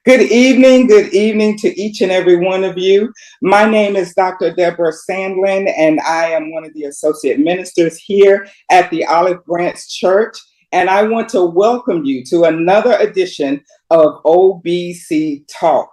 Good evening to each and every one of you. My name is Dr. Deborah Sandlin, and I am one of the associate ministers here at the Olive Branch Church. And I want to welcome you to another edition of OBC Talk.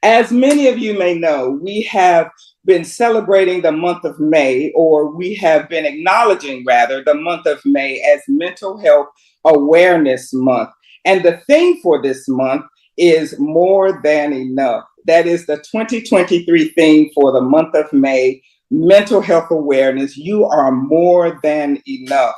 As many of you may know, we have been celebrating the month of May, or we have been acknowledging rather the month of May as Mental Health Awareness Month. And the theme for this month is more than enough. That is the 2023 theme for the month of May, mental health awareness. You are more than enough.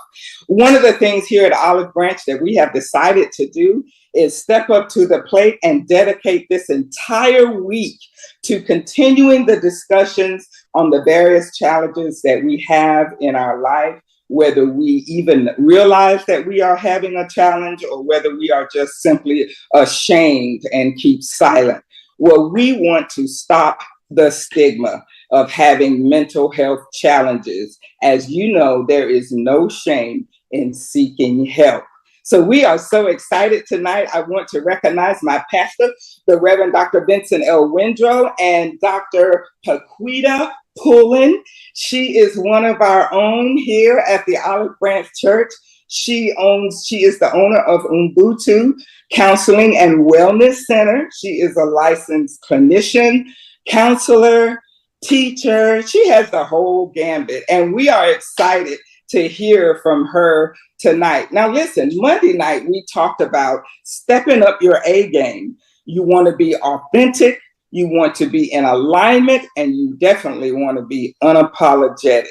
One of the things here at Olive Branch that we have decided to do is step up to the plate and dedicate this entire week to continuing the discussions on the various challenges that we have in our life, whether we even realize that we are having a challenge or whether we are just simply ashamed and keep silent. Well, we want to stop the stigma of having mental health challenges. As you know, there is no shame in seeking help. So we are so excited tonight. I want to recognize my pastor, the Reverend Dr. Vincent L. Windrow, and Dr. Paquita Pullen. She is one of our own here at the Olive Branch Church. She is the owner of Ubuntu Counseling and Wellness Center. She is a licensed clinician, counselor, teacher. She has the whole gambit, and we are excited to hear from her tonight. Now, listen, Monday night we talked about stepping up your A game. You want to be authentic, you want to be in alignment, and you definitely want to be unapologetic.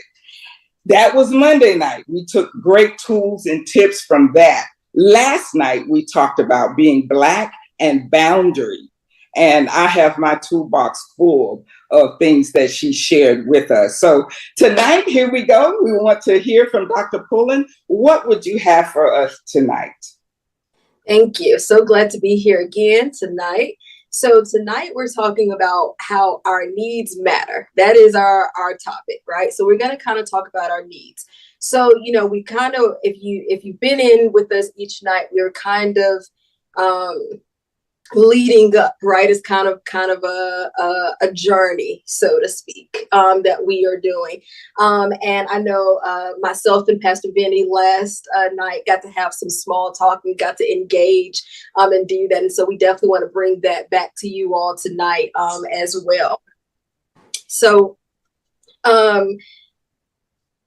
That was Monday night. We took great tools and tips from that. Last night we talked about being Black and boundary. And I have my toolbox full of things that she shared with us. So tonight, here we go. We want to hear from Dr. Pullen. What would you have for us tonight? Thank you. So glad to be here again tonight. So tonight we're talking about how our needs matter. That is our topic, right? So we're going to kind of talk about our needs. So, we kind of, if you've been in with us each night, we're kind of leading up, right? It's kind of a journey, so to speak, that we are doing. And I know myself and Pastor Vinny last night got to have some small talk. We got to engage and do that. And so we definitely want to bring that back to you all tonight as well. So,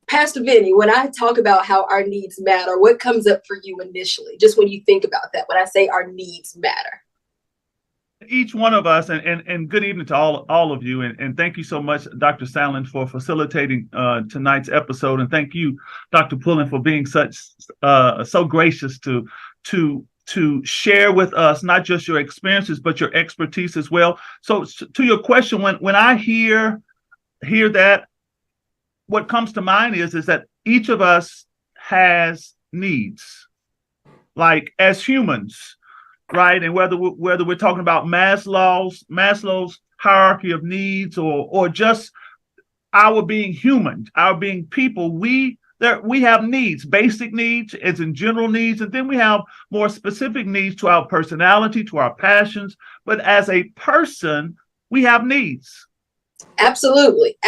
Pastor Vinny, when I talk about how our needs matter, what comes up for you initially, just when you think about that, when I say our needs matter? Each one of us, and good evening to all of you, and thank you so much, Dr. Sandlin, for facilitating tonight's episode, and thank you, Dr. Pullen, for being so gracious to share with us not just your experiences but your expertise as well. So to your question, when I hear that, what comes to mind is that each of us has needs, like as humans. Right, and whether we're talking about Maslow's hierarchy of needs, or just our being human, our being people, we have needs, basic needs, as in general needs, and then we have more specific needs to our personality, to our passions. But as a person, we have needs. Absolutely.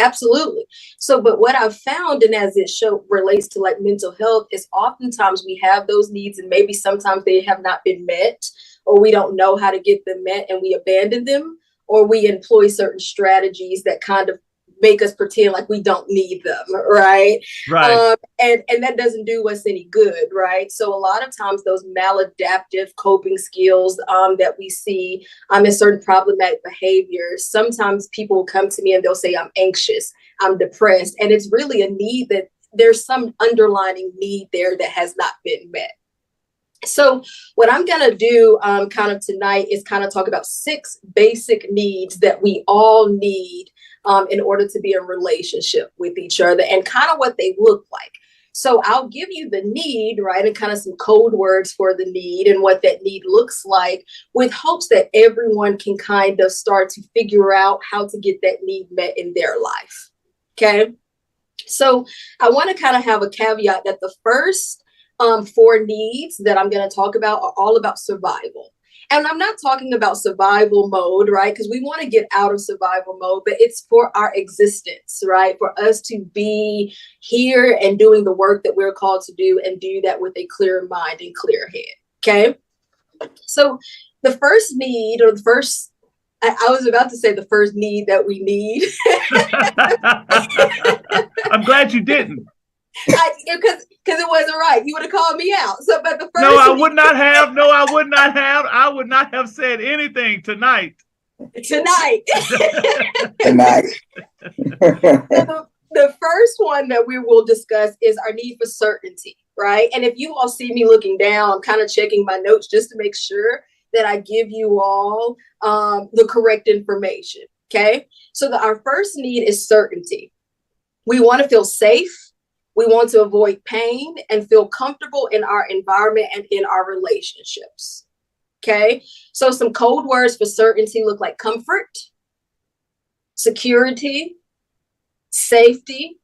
So, but what I've found, and as it relates to like mental health, is oftentimes we have those needs, and maybe sometimes they have not been met, or we don't know how to get them met, and we abandon them, or we employ certain strategies that kind of make us pretend like we don't need them, right? Right. And that doesn't do us any good, right? So a lot of times those maladaptive coping skills that we see in certain problematic behaviors, sometimes people will come to me and they'll say, I'm anxious, I'm depressed. And it's really a need that there's some underlying need there that has not been met. So what I'm going to do kind of tonight is kind of talk about 6 basic needs that we all need in order to be in a relationship with each other, and kind of what they look like. So I'll give you the need, right, and kind of some code words for the need and what that need looks like, with hopes that everyone can kind of start to figure out how to get that need met in their life. Okay. So I want to kind of have a caveat that the first 4 needs that I'm going to talk about are all about survival. And I'm not talking about survival mode, right? Because we want to get out of survival mode, but it's for our existence, right? For us to be here and doing the work that we're called to do, and do that with a clear mind and clear head. Okay. So the first need, or the first, I was about to say the first need that we need. I'm glad you didn't. Because it wasn't right. You would have called me out. So, but the first. No, I would not have. No, I would not have. I would not have said anything tonight. Tonight. Tonight. The first one that we will discuss is our need for certainty, right? And if you all see me looking down, I'm kind of checking my notes just to make sure that I give you all the correct information. Okay. So our first need is certainty. We want to feel safe. We want to avoid pain and feel comfortable in our environment and in our relationships. Okay. So some code words for certainty look like comfort, security, safety,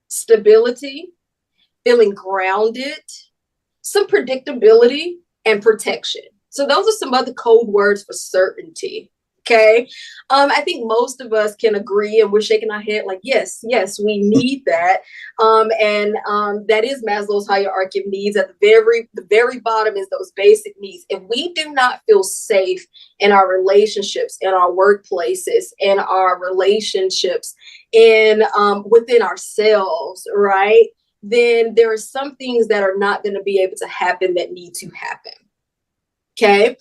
stability, feeling grounded, some predictability, and protection. So those are some other code words for certainty. Okay. I think most of us can agree, and we're shaking our head like, yes, we need that. And that is Maslow's hierarchy of needs. At the very bottom is those basic needs. If we do not feel safe in our relationships, in our workplaces, in our relationships, in within ourselves, right, then there are some things that are not going to be able to happen that need to happen. Okay.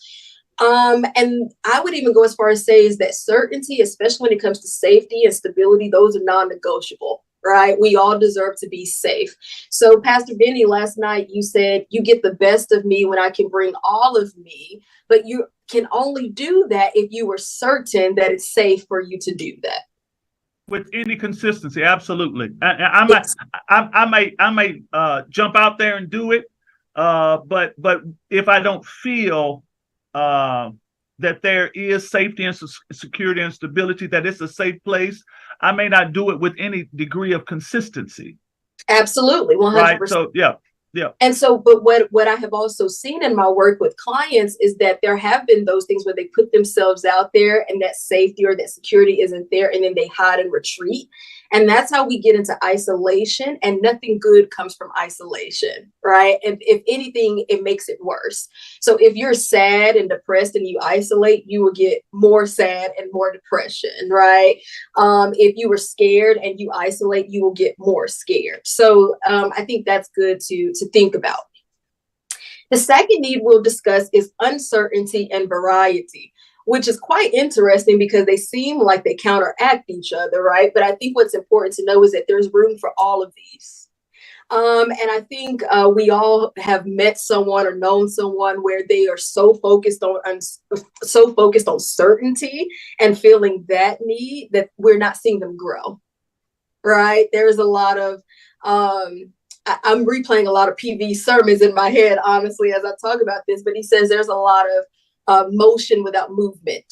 And I would even go as far as say is that certainty, especially when it comes to safety and stability, those are non-negotiable, right? We all deserve to be safe. So Pastor Benny, last night you said you get the best of me when I can bring all of me, but you can only do that if you are certain that it's safe for you to do that. With any consistency, absolutely. I may jump out there and do it, but if I don't feel that there is safety and security and stability, that it's a safe place, I may not do it with any degree of consistency. Absolutely, 100%. Right. So yeah. And so, but what I have also seen in my work with clients is that there have been those things where they put themselves out there and that safety or that security isn't there, and then they hide and retreat. And that's how we get into isolation, and nothing good comes from isolation, right? If anything, it makes it worse. So if you're sad and depressed and you isolate, you will get more sad and more depression, right? If you were scared and you isolate, you will get more scared. So I think that's good to think about. The second need we'll discuss is uncertainty and variety, which is quite interesting because they seem like they counteract each other, right? But I think what's important to know is that there's room for all of these. And I think we all have met someone or known someone where they are so focused on certainty and feeling that need that we're not seeing them grow, right? There's a lot of I'm replaying a lot of PV sermons in my head, honestly, as I talk about this, but he says there's a lot of motion without movement,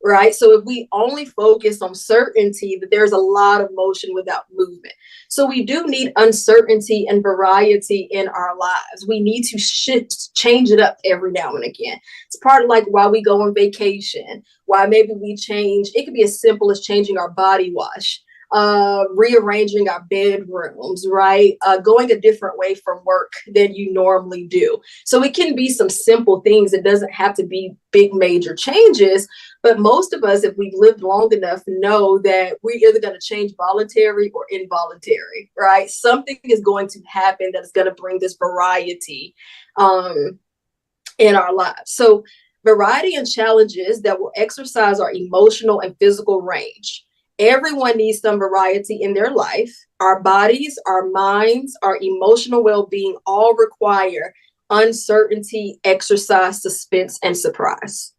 right? So if we only focus on certainty, that there's a lot of motion without movement. So we do need uncertainty and variety in our lives. We need to change it up every now and again. It's part of like why we go on vacation, why maybe we change. It could be as simple as changing our body wash, rearranging our bedrooms, right? Going a different way from work than you normally do. So it can be some simple things. It doesn't have to be big major changes, but most of us, if we've lived long enough, know that we're either going to change voluntary or involuntary, right? Something is going to happen that's going to bring this variety in our lives. So variety and challenges that will exercise our emotional and physical range. Everyone needs some variety in their life. Our bodies, our minds, our emotional well-being all require uncertainty, exercise, suspense, and surprise.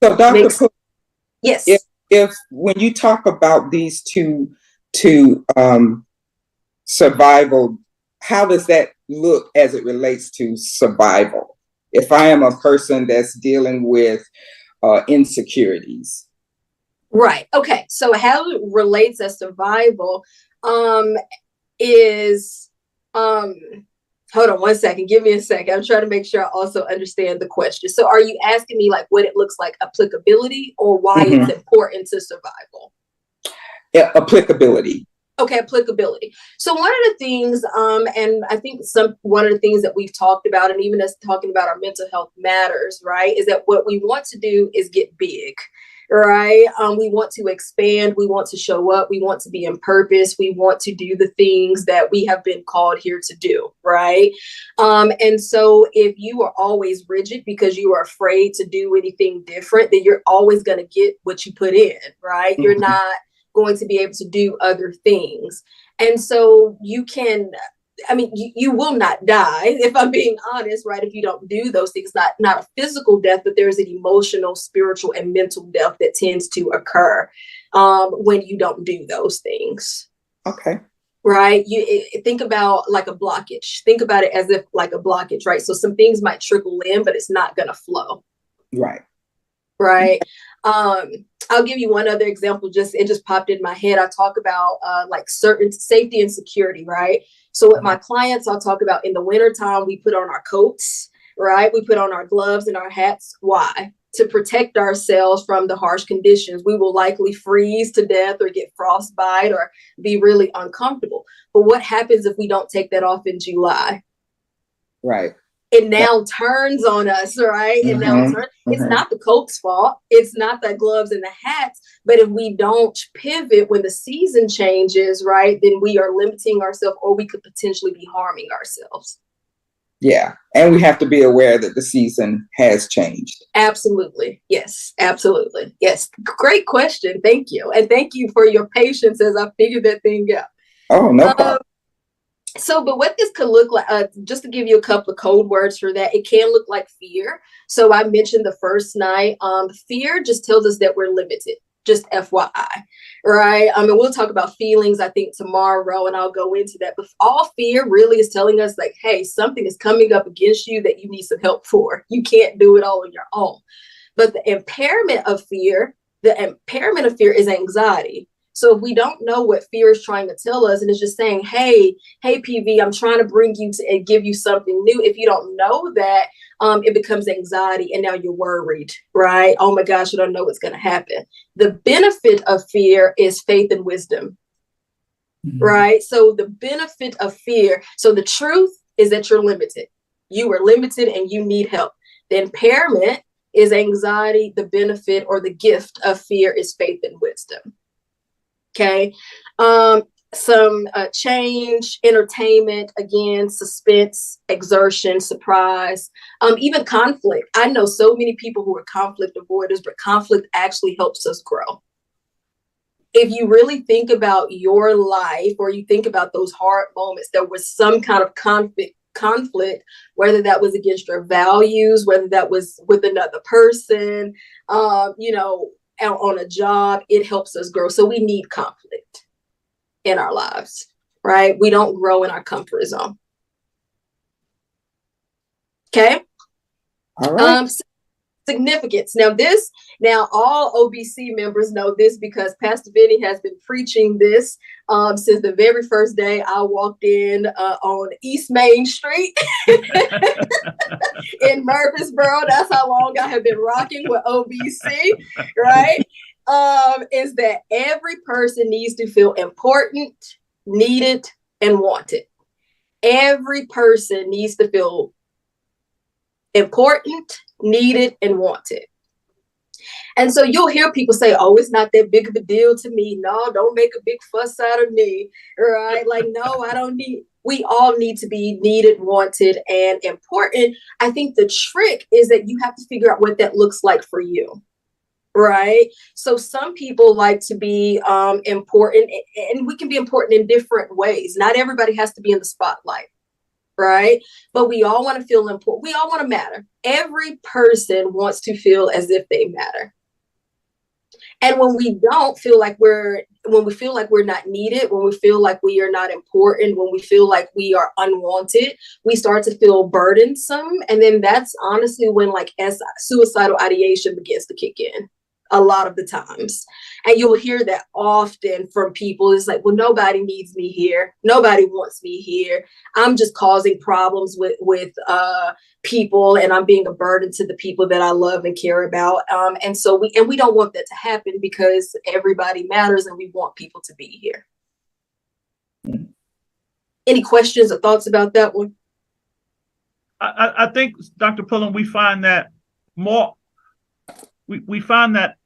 So, Dr. Yes. If when you talk about these two survival, how does that look as it relates to survival? If I am a person that's dealing with insecurities. Right. Okay. So how it relates as survival is, Hold on one second. Give me a second. I'm trying to make sure I also understand the question. So are you asking me like what it looks like applicability or why it's important to survival? Yeah, applicability. Okay, applicability. So one of the things, and I think one of the things that we've talked about, and even us talking about our mental health matters, right, is that what we want to do is get big, right? We want to expand, we want to show up, we want to be in purpose, we want to do the things that we have been called here to do, right? And so if you are always rigid because you are afraid to do anything different, then you're always going to get what you put in, right? You're not going to be able to do other things. And so you will not die, if I'm being honest, right? If you don't do those things, not a physical death, but there's an emotional, spiritual, and mental death that tends to occur when you don't do those things. Okay. Right? You think about like a blockage. Think about it as if like a blockage, right? So some things might trickle in, but it's not going to flow. Right. Right. I'll give you one other example. It just popped in my head. I talk about like certain safety and security, right? So with my clients, I'll talk about in the wintertime, we put on our coats, right? We put on our gloves and our hats. Why? To protect ourselves from the harsh conditions. We will likely freeze to death or get frostbite or be really uncomfortable. But what happens if we don't take that off in July? Right. It now turns on us, right? It now turns. It's not the coat's fault. It's not the gloves and the hats. But if we don't pivot when the season changes, right, then we are limiting ourselves, or we could potentially be harming ourselves. Yeah. And we have to be aware that the season has changed. Absolutely. Yes, absolutely. Yes. Great question. Thank you. And thank you for your patience as I figured that thing out. Oh, no problem. But what this could look like, just to give you a couple of code words for that, it can look like fear. So I mentioned the first night, fear just tells us that we're limited, just FYI, right? And we'll talk about feelings, I think, tomorrow, and I'll go into that. But all fear really is telling us like, hey, something is coming up against you that you need some help for. You can't do it all on your own. But the impairment of fear is anxiety. So if we don't know what fear is trying to tell us, and it's just saying, hey, PV, I'm trying to bring you to and give you something new. If you don't know that, it becomes anxiety, and now you're worried, right? Oh my gosh, I don't know what's going to happen. The benefit of fear is faith and wisdom, right? So the benefit of fear. So the truth is that you're limited. You are limited and you need help. The impairment is anxiety. The benefit or the gift of fear is faith and wisdom. Okay. Some change, entertainment, again, suspense, exertion, surprise, even conflict. I know so many people who are conflict avoiders, but conflict actually helps us grow. If you really think about your life, or you think about those hard moments, there was some kind of conflict, whether that was against your values, whether that was with another person, out on a job, it helps us grow. So we need conflict in our lives, right? We don't grow in our comfort zone. Okay. All right. Significance. Now all OBC members know this because Pastor Vinny has been preaching this since the very first day I walked in on East Main Street in Murfreesboro. That's how long I have been rocking with OBC, right? Is that every person needs to feel important, needed, and wanted. Every person needs to feel important, needed, and wanted. And so you'll hear people say, oh, it's not that big of a deal to me. No, don't make a big fuss out of me, right? Like, no, I don't need. We all need to be needed, wanted, and important. I think the trick is that you have to figure out what that looks like for you, right? So some people like to be important, and we can be important in different ways. Not everybody has to be in the spotlight, right? But we all want to feel important. We all want to matter. Every person wants to feel as if they matter. And when we feel like we're not needed, when we feel like we are not important, when we feel like we are unwanted, we start to feel burdensome. And then that's honestly when suicidal ideation begins to kick in a lot of the times. And you'll hear that often from people. It's like, well, nobody needs me here. Nobody wants me here. I'm just causing problems with people, and I'm being a burden to the people that I love and care about. And so we don't want that to happen, because everybody matters and we want people to be here. Any questions or thoughts about that one? I think, Dr. Pullen, we find that we find that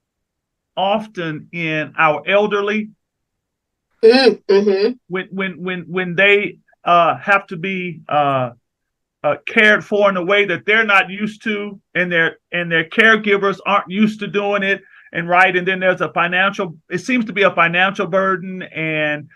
often in our elderly, Mm-hmm. when they have to be cared for in a way that they're not used to, and their caregivers aren't used to doing it, and then there's it seems to be a financial burden, and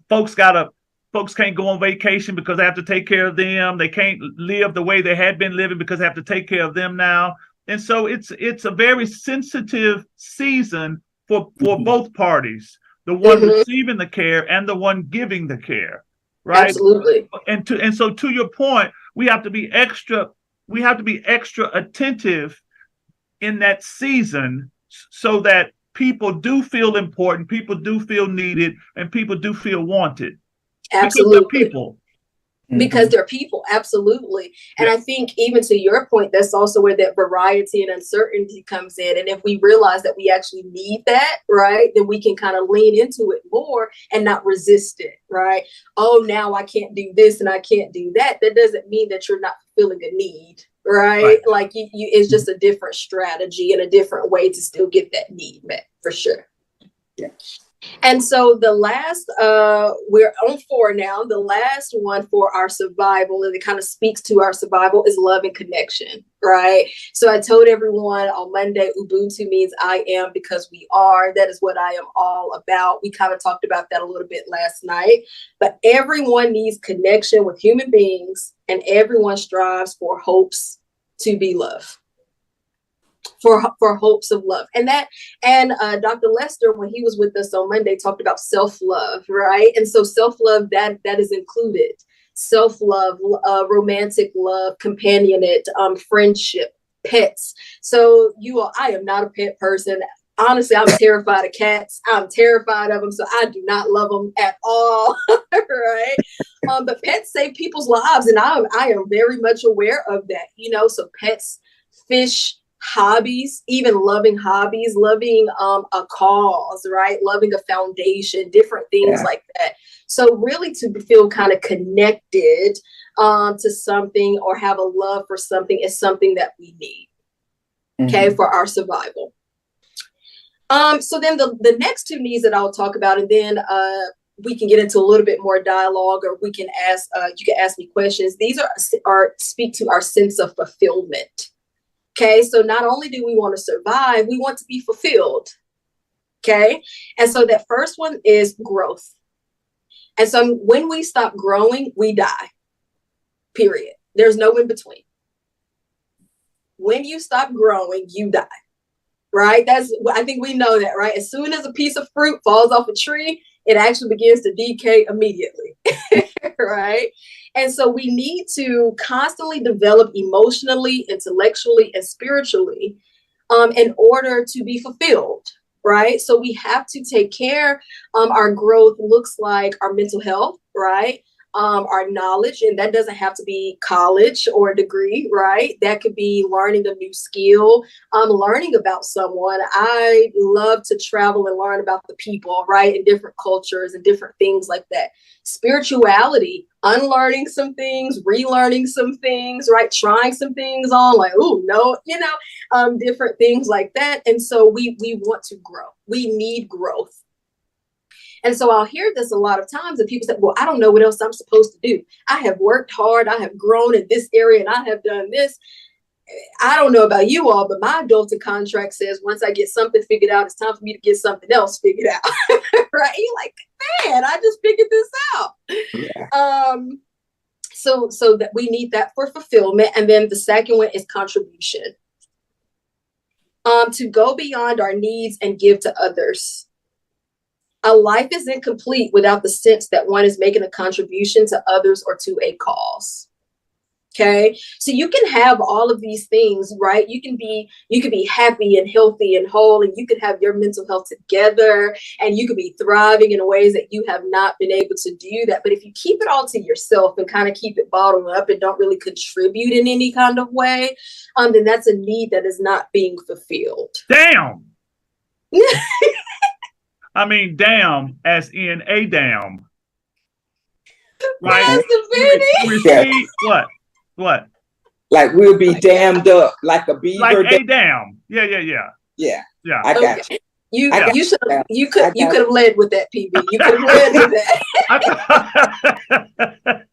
folks can't go on vacation because they have to take care of them. They can't live the way they had been living because they have to take care of them now. And so it's a very sensitive season for both parties, the one receiving the care and the one giving the care, right? Absolutely. And so to your point, we have to be extra attentive in that season, so that people do feel important, people do feel needed, and people do feel wanted. Absolutely. Because they're people. Because they're people, absolutely. And I think, even to your point, that's also where that variety and uncertainty comes in. And if we realize that we actually need that, right, then we can kind of lean into it more and not resist it, right? Oh, now I can't do this and I can't do that. That doesn't mean that you're not fulfilling a need, right? Like it's just a different strategy and a different way to still get that need met, for sure. Yeah. And so the last, we're on 4 now. The last one for our survival, and it kind of speaks to our survival, is love and connection, right? So I told everyone on Monday, Ubuntu means I am because we are. That is what I am all about. We kind of talked about that a little bit last night. But everyone needs connection with human beings, and everyone strives for hopes to be loved. For hopes of love. And Dr. Lester, when he was with us on Monday, talked about self-love, right? And so self-love, that is included. Self-love, romantic love, companionate, friendship, pets. So I am not a pet person. Honestly, I'm terrified of cats. I'm terrified of them, so I do not love them at all, right? But pets save people's lives, and I am very much aware of that. So pets, fish, hobbies, even loving hobbies, loving a cause, right? Loving a foundation, different things like that. So really, to feel kind of connected to something or have a love for something is something that we need, okay, for our survival. So then the next 2 needs that I'll talk about, and then we can get into a little bit more dialogue, or we can ask, you can ask me questions. These are speak to our sense of fulfillment. Okay, so not only do we want to survive, we want to be fulfilled. Okay, and so that first one is growth. And so when we stop growing, we die. Period. There's no in between. When you stop growing, you die. Right? I think we know that, right? As soon as a piece of fruit falls off a tree, it actually begins to decay immediately. Right? And so we need to constantly develop emotionally, intellectually, and spiritually in order to be fulfilled, right? So we have to take care. Our growth looks like our mental health, right? Our knowledge, and that doesn't have to be college or a degree, right? That could be learning a new skill, learning about someone. I love to travel and learn about the people, right? In different cultures and different things like that. Spirituality, unlearning some things, relearning some things, right? Trying some things on, like, oh, no, different things like that. And so we want to grow. We need growth. And so I'll hear this a lot of times, and people say, well, I don't know what else I'm supposed to do. I have worked hard. I have grown in this area, and I have done this. I don't know about you all, but my adulting contract says once I get something figured out, it's time for me to get something else figured out. Right? You're like, man, I just figured this out. Yeah. So that we need that for fulfillment. And then the second one is contribution. To go beyond our needs and give to others. A life is incomplete without the sense that one is making a contribution to others or to a cause. Okay, so you can have all of these things, right? You can be happy and healthy and whole, and you can have your mental health together, and you could be thriving in ways that you have not been able to do that. But if you keep it all to yourself and kind of keep it bottled up and don't really contribute in any kind of way, then that's a need that is not being fulfilled. Damn. I mean, damn, as in a dam. Right? Pastor Benny. Receive what? Like we'll be dammed up like a beaver. Like a dam. Yeah. Yeah. I got you. You could have led with that, PB. You could have led with that.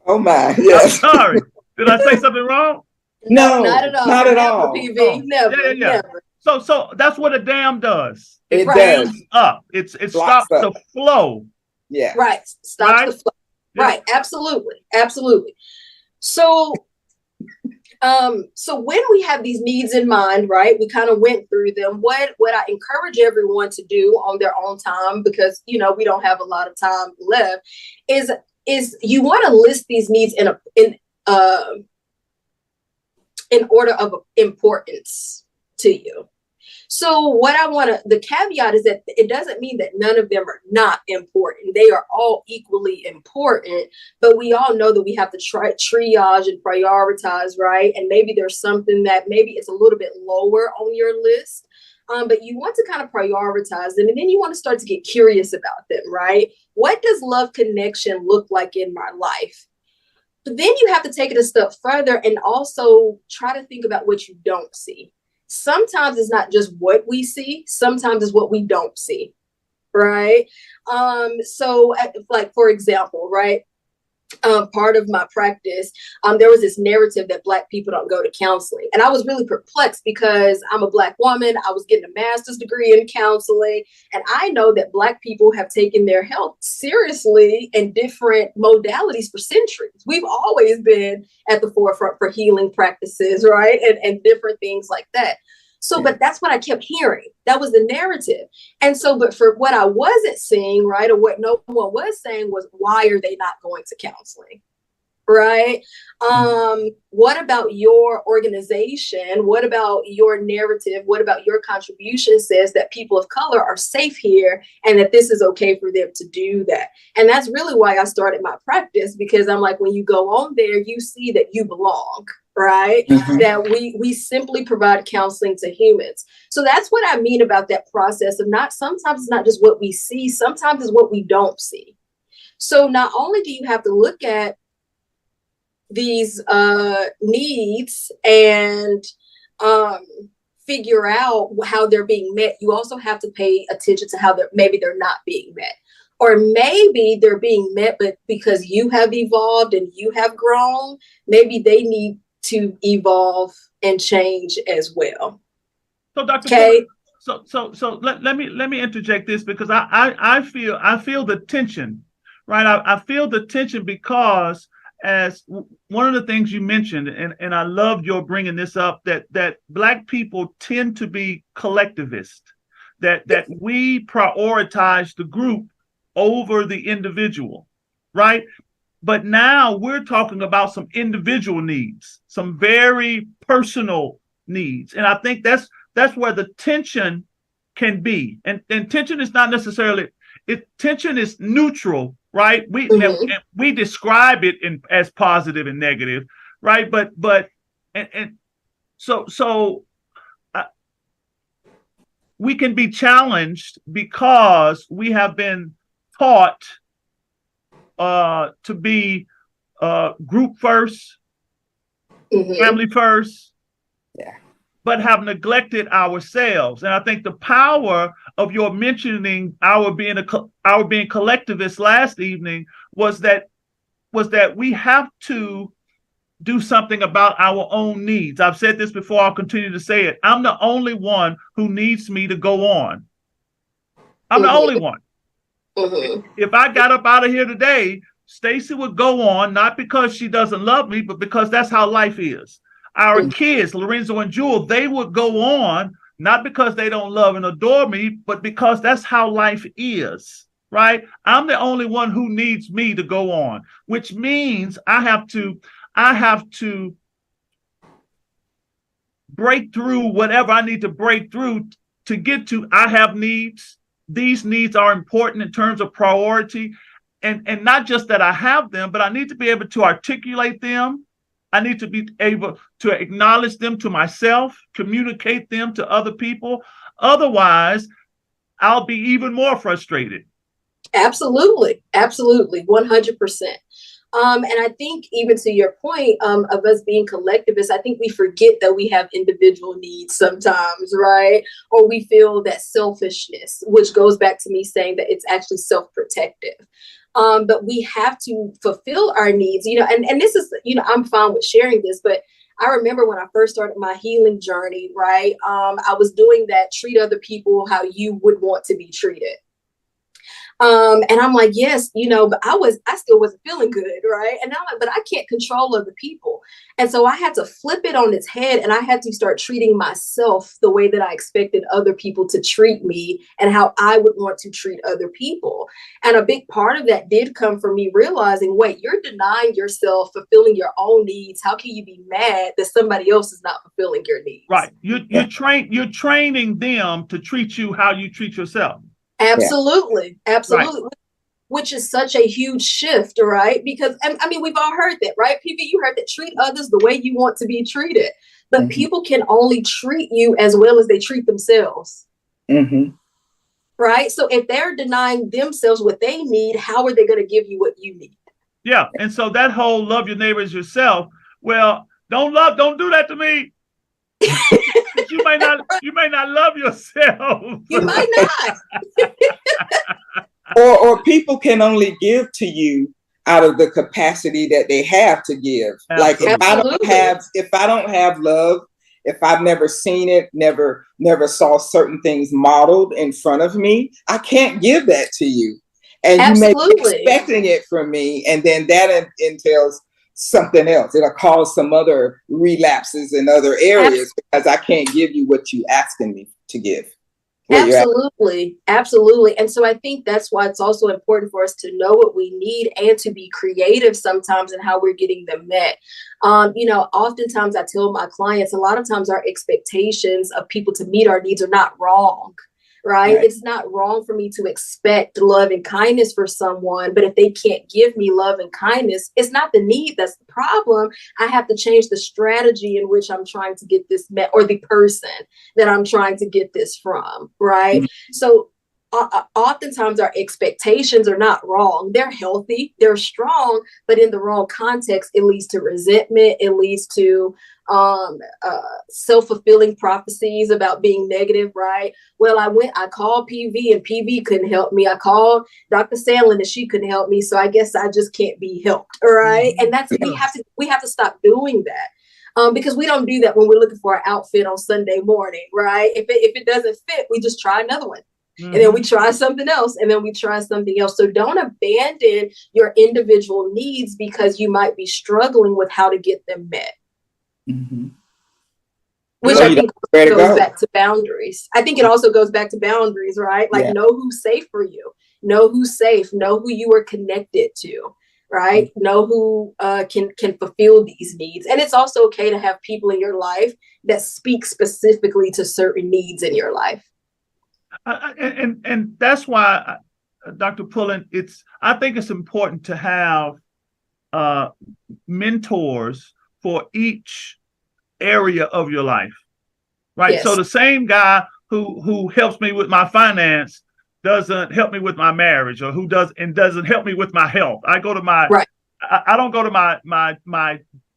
Oh my, yes. I'm sorry. Did I say something wrong? No, not at all. Not at never, all. PB. Oh. Never. Yeah. Never. So that's what a dam does. It Right. does. Up. It stops the flow. Yeah. Right. Stops Right? the flow. Yeah. Right. Absolutely. So when we have these needs in mind, right, we kind of went through them. What I encourage everyone to do on their own time, because we don't have a lot of time left, is you want to list these needs in order of importance to you. So the caveat is that it doesn't mean that none of them are not important. They are all equally important, but we all know that we have to triage and prioritize, right? And maybe there's something that maybe it's a little bit lower on your list, but you want to kind of prioritize them. And then you want to start to get curious about them, right? What does love connection look like in my life? But then you have to take it a step further and also try to think about what you don't see. Sometimes it's not just what we see, sometimes it's what we don't see, right? So like, for example, right, part of my practice, there was this narrative that Black people don't go to counseling. And I was really perplexed because I'm a Black woman. I was getting a master's degree in counseling. And I know that Black people have taken their health seriously in different modalities for centuries. We've always been at the forefront for healing practices, right? And different things like that. So, but that's what I kept hearing. That was the narrative. And so, but for what I wasn't seeing, right, or what no one was saying was, why are they not going to counseling? Right? What about your organization? What about your narrative? What about your contribution says that people of color are safe here and that this is okay for them to do that? And that's really why I started my practice, because I'm like, when you go on there, you see that you belong, right? Mm-hmm. That we simply provide counseling to humans. So that's what I mean about that process of sometimes it's not just what we see, sometimes it's what we don't see. So not only do you have to look at these needs and figure out how they're being met, you also have to pay attention to how maybe they're not being met. Or maybe they're being met, but because you have evolved and you have grown, maybe they need to evolve and change as well. So, Dr. Okay. So let me interject this, because I feel the tension, right? I feel the tension because, as one of the things you mentioned, and I loved your bringing this up, that Black people tend to be collectivist, that we prioritize the group over the individual, right? But now we're talking about some individual needs, some very personal needs. And I think that's where the tension can be. And tension is not necessarily, tension is neutral, right? We describe it as positive and negative, right? So we can be challenged because we have been taught to be group first, family first, but have neglected ourselves. And I think the power of your mentioning our being collectivist last evening was that we have to do something about our own needs. I've said this before, I'll continue to say it. I'm the only one who needs me to go on. I'm the only one. If I got up out of here today, Stacy would go on, not because she doesn't love me, but because that's how life is. Our kids, Lorenzo and Jewel, they would go on, not because they don't love and adore me, but because that's how life is, right? I'm the only one who needs me to go on, which means I have to I have to break through whatever I need to break through to get to. I have needs. These needs are important in terms of priority. And not just that I have them, but I need to be able to articulate them. I need to be able to acknowledge them to myself, communicate them to other people. Otherwise, I'll be even more frustrated. Absolutely. Absolutely. 100%. And I think even to your point of us being collectivists, I think we forget that we have individual needs sometimes, right? Or we feel that selfishness, which goes back to me saying that it's actually self-protective. But we have to fulfill our needs, and this is, I'm fine with sharing this, but I remember when I first started my healing journey, right? I was doing that, treat other people how you would want to be treated. And I'm like, yes, but I still wasn't feeling good. Right. And I'm like, but I can't control other people. And so I had to flip it on its head, and I had to start treating myself the way that I expected other people to treat me and how I would want to treat other people. And a big part of that did come from me realizing, wait, you're denying yourself fulfilling your own needs. How can you be mad that somebody else is not fulfilling your needs? Right. You're training them to treat you how you treat yourself. Absolutely. Absolutely. Right. Which is such a huge shift, right? Because, I mean, we've all heard that, right? People, you heard that, treat others the way you want to be treated. But mm-hmm. people can only treat you as well as they treat themselves. Mm-hmm. Right? So if they're denying themselves what they need, how are they going to give you what you need? Yeah. And so that whole love your neighbor as yourself, well, don't do that to me. You may not love yourself. You might not. or people can only give to you out of the capacity that they have to give. Absolutely. Like if I don't have love, if I've never seen it, never saw certain things modeled in front of me, I can't give that to you. And Absolutely. You may be expecting it from me, and then that entails something else. It'll cause some other relapses in other areas because I can't give you what you're asking me to give. Absolutely. Absolutely. And so I think that's why it's also important for us to know what we need and to be creative sometimes in how we're getting them met. Oftentimes I tell my clients, a lot of times our expectations of people to meet our needs are not wrong. Right? It's not wrong for me to expect love and kindness for someone, but if they can't give me love and kindness, it's not the need that's the problem. I have to change the strategy in which I'm trying to get this met, or the person that I'm trying to get this from, right? Mm-hmm. So oftentimes our expectations are not wrong. They're healthy, they're strong, but in the wrong context, it leads to resentment. It leads to self-fulfilling prophecies about being negative, right? Well, I called PV and PV couldn't help me. I called Dr. Sandlin and she couldn't help me. So I guess I just can't be helped. All right. And we have to stop doing that. Because we don't do that when we're looking for an outfit on Sunday morning, right? If it doesn't fit, we just try another one. Mm-hmm. And then we try something else, and then we try something else. So don't abandon your individual needs because you might be struggling with how to get them met. Mm-hmm. Which I think goes back to boundaries. I think it also goes back to boundaries, right? Like know who's safe for you, know who's safe, know who you are connected to, right? Mm-hmm. Know who can fulfill these needs. And it's also okay to have people in your life that speak specifically to certain needs in your life. And that's why, Dr. Pullen, I think it's important to have mentors for each area of your life, right? Yes. So the same guy who helps me with my finance doesn't help me with my marriage, or doesn't help me with my health. I go to I don't go to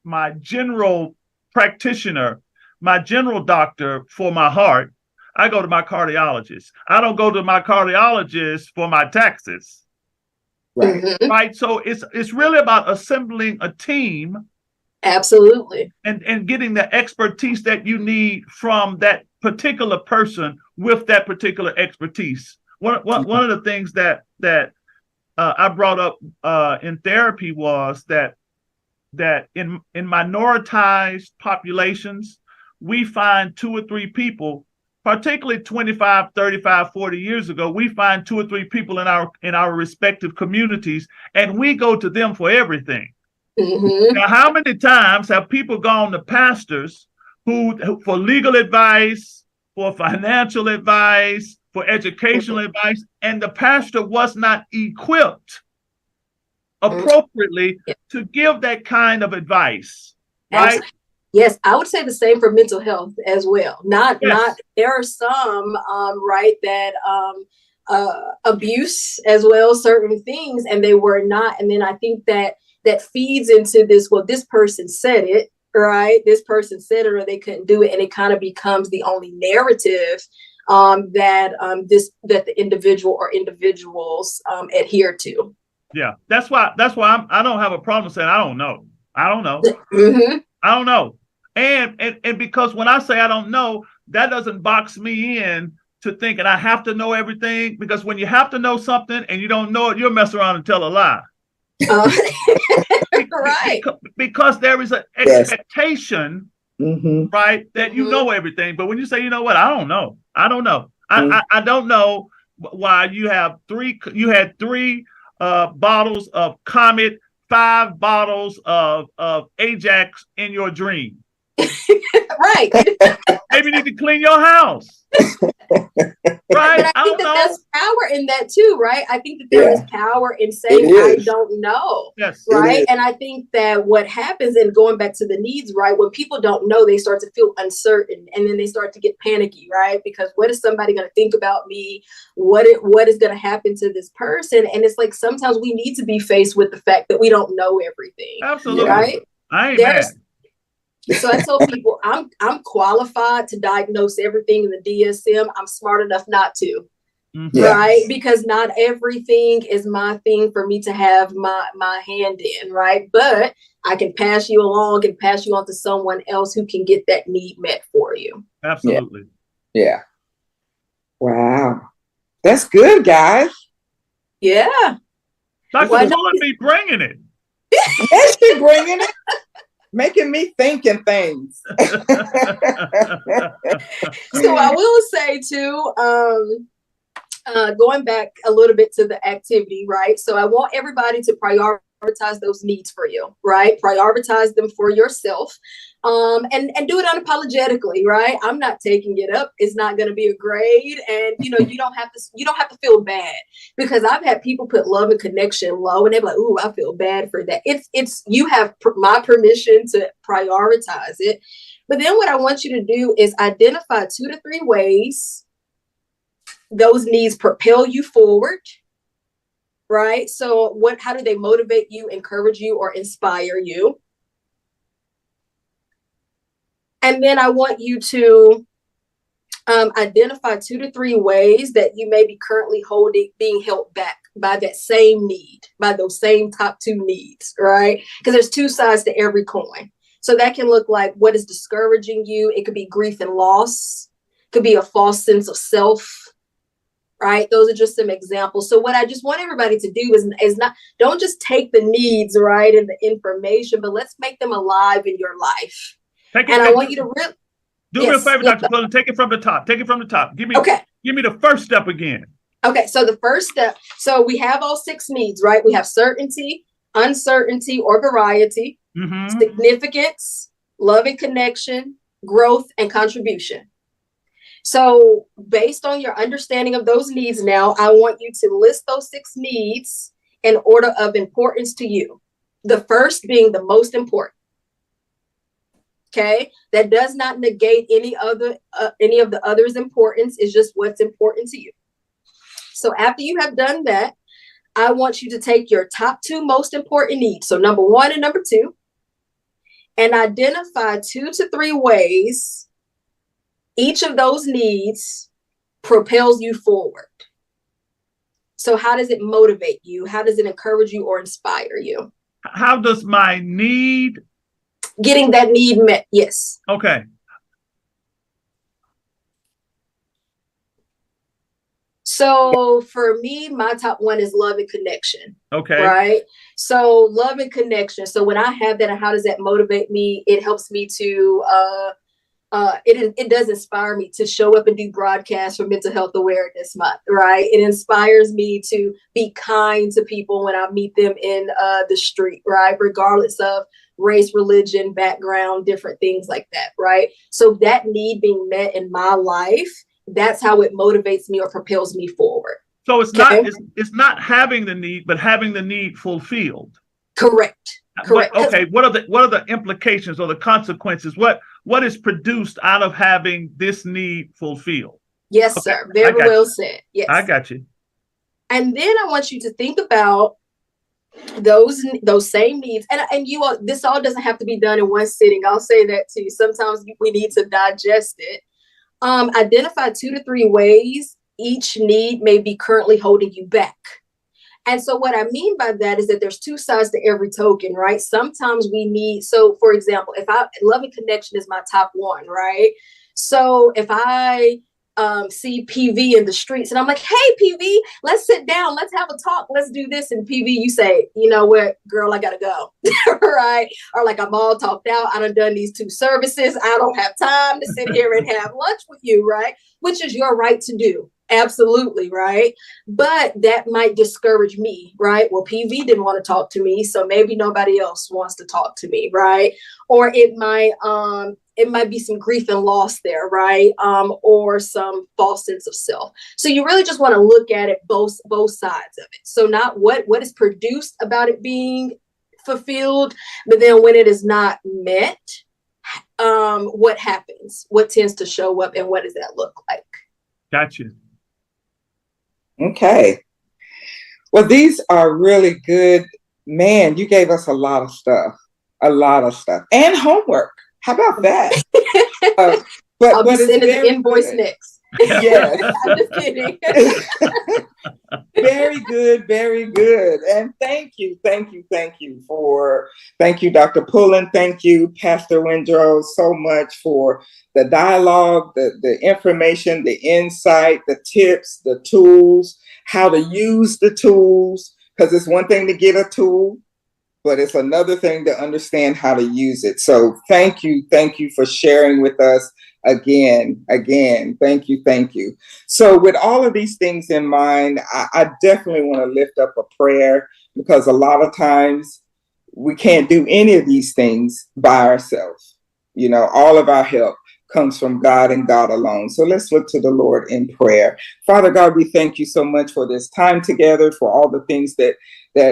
my general practitioner, my general doctor for my heart. I go to my cardiologist. I don't go to my cardiologist for my taxes. Right. Mm-hmm. Right. So it's really about assembling a team. Absolutely. And getting the expertise that you need from that particular person with that particular expertise. One of the things that I brought up in therapy was that in minoritized populations, we find 2 or 3 people, particularly 25, 35, 40 years ago, we find 2 or 3 people in our respective communities, and we go to them for everything. Now, how many times have people gone to pastors who for legal advice, for financial advice, for educational advice, and the pastor was not equipped appropriately to give that kind of advice, right? Absolutely. Yes, I would say the same for mental health as well. Not there are some right that abuse as well, certain things, and they were not. And then I think that feeds into this, well, this person said it, right? This person said it, or they couldn't do it, and it kind of becomes the only narrative that the individual or individuals adhere to. Yeah, that's why I don't have a problem saying I don't know. I don't know. I don't know. And because when I say I don't know, that doesn't box me in to thinking I have to know everything, because when you have to know something and you don't know it, you'll mess around and tell a lie. Right. Because there is an expectation, right, that you know everything. But when you say, you know what, I don't know. I don't know. I don't know why you had three bottles of Comet, 5 bottles of Ajax in your dream. Right. Maybe you need to clean your house. Right. But I think that's power in that too, right? I think that there is power in saying I don't know. Yes. Right. And I think that what happens, and going back to the needs, right, when people don't know, they start to feel uncertain, and then they start to get panicky, right? Because what is somebody going to think about me? What is going to happen to this person? And it's like sometimes we need to be faced with the fact that we don't know everything. Absolutely. Right. I ain't mad. So I tell people I'm qualified to diagnose everything in the DSM. I'm smart enough not to, right? Because not everything is my thing for me to have my hand in, right? But I can pass you along and pass you on to someone else who can get that need met for you. Absolutely. Yeah. Wow. That's good, guys. Yeah. Dr. Pullen be bringing it. Yes, she's bringing it. Making me thinking things. So I will say too, going back a little bit to the activity, right? So I want everybody to prioritize those needs for you, right? Prioritize them for yourself, and do it unapologetically, right? I'm not taking it up. It's not going to be a grade, and you don't have to feel bad, because I've had people put love and connection low, and they're like, "Ooh, I feel bad for that." It's you have my permission to prioritize it, but then what I want you to do is identify 2 to 3 ways those needs propel you forward. Right? So how do they motivate you, encourage you, or inspire you? And then I want you to identify 2 to 3 ways that you may be currently being held back by that same need, by those same top 2 needs, right? Because there's 2 sides to every coin. So that can look like what is discouraging you. It could be grief and loss. It could be a false sense of self. Right? Those are just some examples. So what I just want everybody to do is don't just take the needs, right, and the information, but let's make them alive in your life. I want you to really do me a favor, Dr. Pullen. Take it from the top. Take it from the top. Give me the first step again. Okay. So the first step. So we have all 6 needs, right? We have certainty, uncertainty or variety, significance, love and connection, growth, and contribution. So based on your understanding of those needs now, I want you to list those 6 needs in order of importance to you. The first being the most important. Okay. That does not negate any of the others' importance. It's just what's important to you. So after you have done that, I want you to take your top 2 most important needs. So number 1 and number 2, and identify 2 to 3 ways each of those needs propels you forward. So how does it motivate you? How does it encourage you or inspire you? How does my need? Getting that need met, yes. Okay. So for me, my top 1 is love and connection. Okay. Right? So love and connection. So when I have that, and how does that motivate me? It helps me to it does inspire me to show up and do broadcasts for Mental Health Awareness Month, right? It inspires me to be kind to people when I meet them in the street, right? Regardless of race, religion, background, different things like that, right? So that need being met in my life, that's how it motivates me or propels me forward. So it's not having the need, but having the need fulfilled. Correct. Correct. Okay. What are the implications or the consequences? What is produced out of having this need fulfilled? Yes, okay, sir. Very well said. Yes. I got you. And then I want you to think about those same needs. And you all, this all doesn't have to be done in one sitting. I'll say that too. Sometimes we need to digest it. Identify 2 to 3 ways each need may be currently holding you back. And so what I mean by that is that there's 2 sides to every token, right? Sometimes we need, so for example, love and connection is my top 1, right? So if I see PV in the streets and I'm like, hey, PV, let's sit down, let's have a talk, let's do this. And PV, you say, you know what, girl, I gotta go, right? Or like, I'm all talked out, I done these 2 services, I don't have time to sit here and have lunch with you, right? Which is your right to do. Absolutely, right? But that might discourage me, right? Well, PV didn't want to talk to me, so maybe nobody else wants to talk to me, right? Or it might be some grief and loss there, right? Or some false sense of self. So you really just want to look at it both sides of it. So not what is produced about it being fulfilled, but then when it is not met, what happens? What tends to show up, and what does that look like? Gotcha. Okay. Well, these are really good. Man, you gave us a lot of stuff, and homework. How about that? I'll be sending the invoice next. Yes. I'm just kidding. Very good, very good. And thank you, Dr. Pullen. Thank you, Pastor Windrow, so much for the dialogue, the information, the insight, the tips, the tools, how to use the tools, because it's one thing to get a tool, but it's another thing to understand how to use it. So thank you for sharing with us again. Thank you. So with all of these things in mind, I definitely want to lift up a prayer, because a lot of times we can't do any of these things by ourselves. You know, all of our help comes from God and God alone. So let's look to the Lord in prayer. Father God, we thank you so much for this time together, for all the things that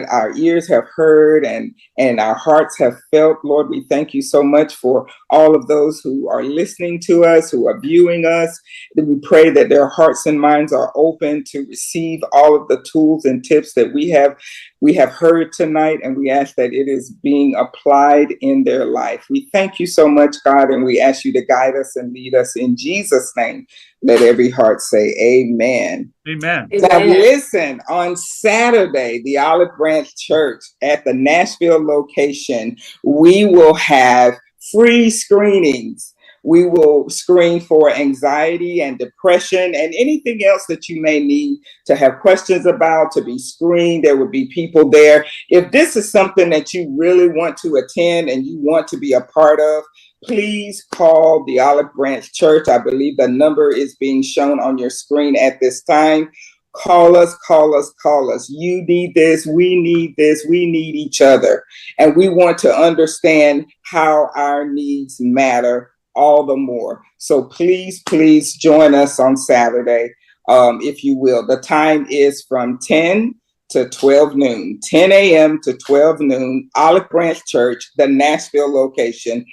our ears have heard and our hearts have felt. Lord, we thank you so much for all of those who are listening to us, who are viewing us. We pray that their hearts and minds are open to receive all of the tools and tips that we have heard tonight, and we ask that it is being applied in their life. We thank you so much, God, and we ask you to guide us and lead us in Jesus' name. Let every heart say amen. Amen. Now listen, on Saturday, the Olive Branch Church at the Nashville location, we will have free screenings. We will screen for anxiety and depression and anything else that you may need to have questions about, to be screened. There will be people there. If this is something that you really want to attend and you want to be a part of, please call the Olive Branch Church. I believe the number is being shown on your screen at this time. Call us. You need this. We need this. We need each other. And we want to understand how our needs matter all the more. So please join us on Saturday, if you will. The time is from 10 to 12 noon, 10 a.m. to 12 noon, Olive Branch Church, the Nashville location,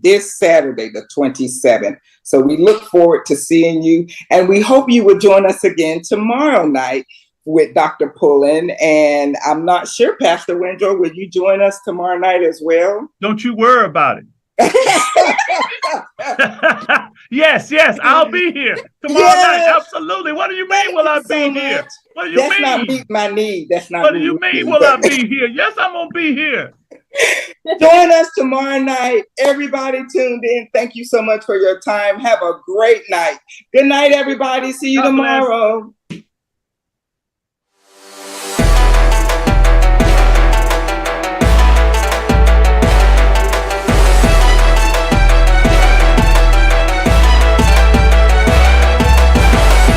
this Saturday, the 27th. So we look forward to seeing you, and we hope you will join us again tomorrow night with Dr. Pullen. And I'm not sure, Pastor Windrow, will you join us tomorrow night as well? Don't you worry about it. Yes, I'll be here tomorrow night. Absolutely. What do you mean will I be here? What do you mean? That's not meet my need. What do you mean will I be here? Yes, I'm gonna be here. Join us tomorrow night. Everybody tuned in. Thank you so much for your time. Have a great night. Good night, everybody. See you tomorrow.